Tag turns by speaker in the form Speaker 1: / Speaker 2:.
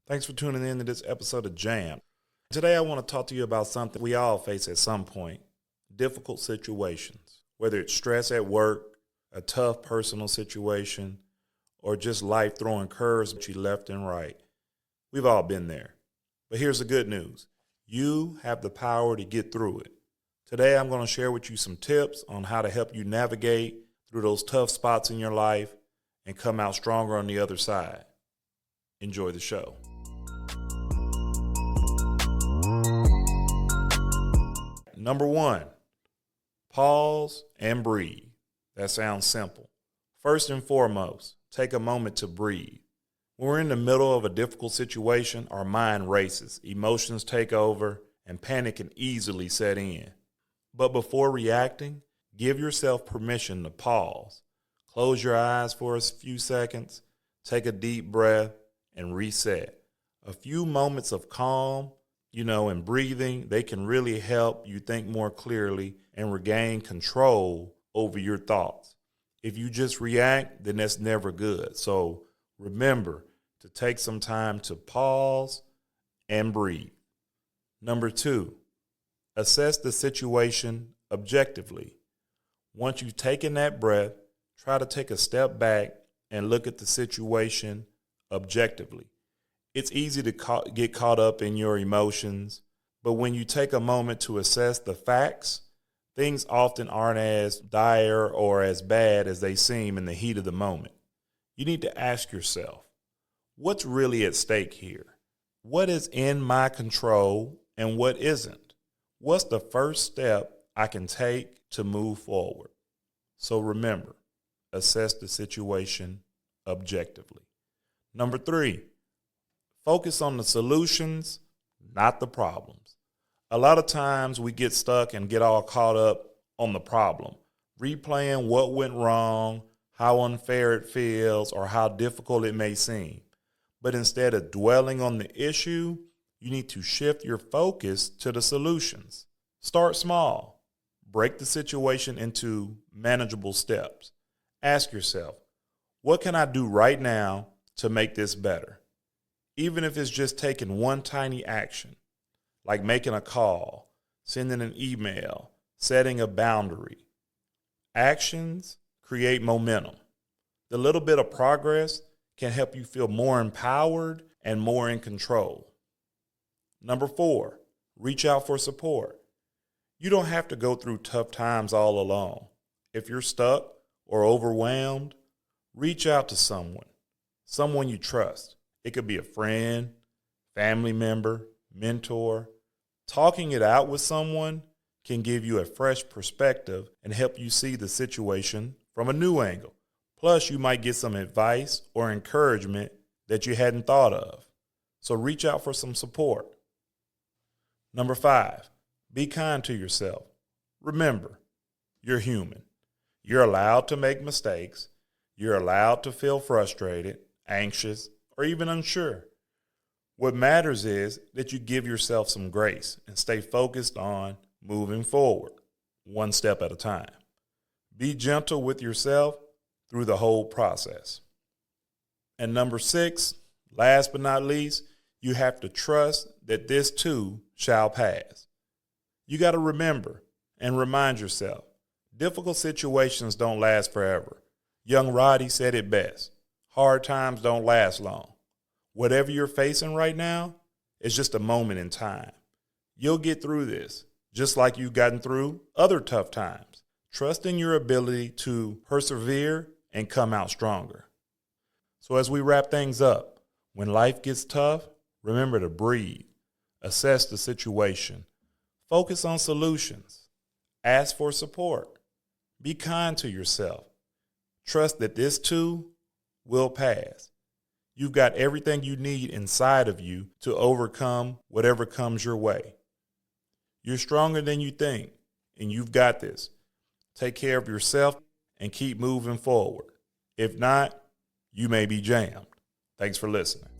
Speaker 1: Thanks for tuning in to this episode of Jam. Today I want to talk to you about something we all face at some point, difficult situations. Whether it's stress at work, a tough personal situation, or just life throwing curves at you left and right. We've all been there. But here's the good news. You have the power to get through it. Today I'm going to share with you some tips on how to help you navigate through those tough spots in your life and come out stronger on the other side. Enjoy the show. Number 1, pause and breathe. That sounds simple. First and foremost, take a moment to breathe. When we're in the middle of a difficult situation, our mind races, emotions take over, and panic can easily set in. But before reacting, give yourself permission to pause. Close your eyes for a few seconds, take a deep breath, and reset. A few moments of calm, and breathing, they can really help you think more clearly and regain control over your thoughts. If you just react, then that's never good. So remember to take some time to pause and breathe. Number 2, assess the situation objectively. Once you've taken that breath, try to take a step back and look at the situation objectively. It's easy to get caught up in your emotions, but when you take a moment to assess the facts, things often aren't as dire or as bad as they seem in the heat of the moment. You need to ask yourself, what's really at stake here? What is in my control and what isn't? What's the first step I can take to move forward? So remember, assess the situation objectively. Number 3, focus on the solutions, not the problems. A lot of times we get stuck and get all caught up on the problem, replaying what went wrong, how unfair it feels, or how difficult it may seem. But instead of dwelling on the issue, you need to shift your focus to the solutions. Start small. Break the situation into manageable steps. Ask yourself, what can I do right now to make this better? Even if it's just taking one tiny action, like making a call, sending an email, setting a boundary. Actions create momentum. The little bit of progress can help you feel more empowered and more in control. Number 4, reach out for support. You don't have to go through tough times all alone. If you're stuck or overwhelmed, reach out to someone you trust. It could be a friend, family member, mentor. Talking it out with someone can give you a fresh perspective and help you see the situation from a new angle. Plus, you might get some advice or encouragement that you hadn't thought of. So reach out for some support. Number 5, be kind to yourself. Remember, you're human. You're allowed to make mistakes. You're allowed to feel frustrated, anxious, or even unsure. What matters is that you give yourself some grace and stay focused on moving forward, one step at a time. Be gentle with yourself through the whole process. And number 6, last but not least, you have to trust that this too shall pass. You got to remember and remind yourself, difficult situations don't last forever. Young Roddy said it best. Hard times don't last long. Whatever you're facing right now is just a moment in time. You'll get through this, just like you've gotten through other tough times. Trust in your ability to persevere and come out stronger. So as we wrap things up, when life gets tough, remember to breathe, assess the situation, focus on solutions, ask for support, be kind to yourself. Trust that this too will pass. You've got everything you need inside of you to overcome whatever comes your way. You're stronger than you think, and you've got this. Take care of yourself and keep moving forward. If not, you may be jammed. Thanks for listening.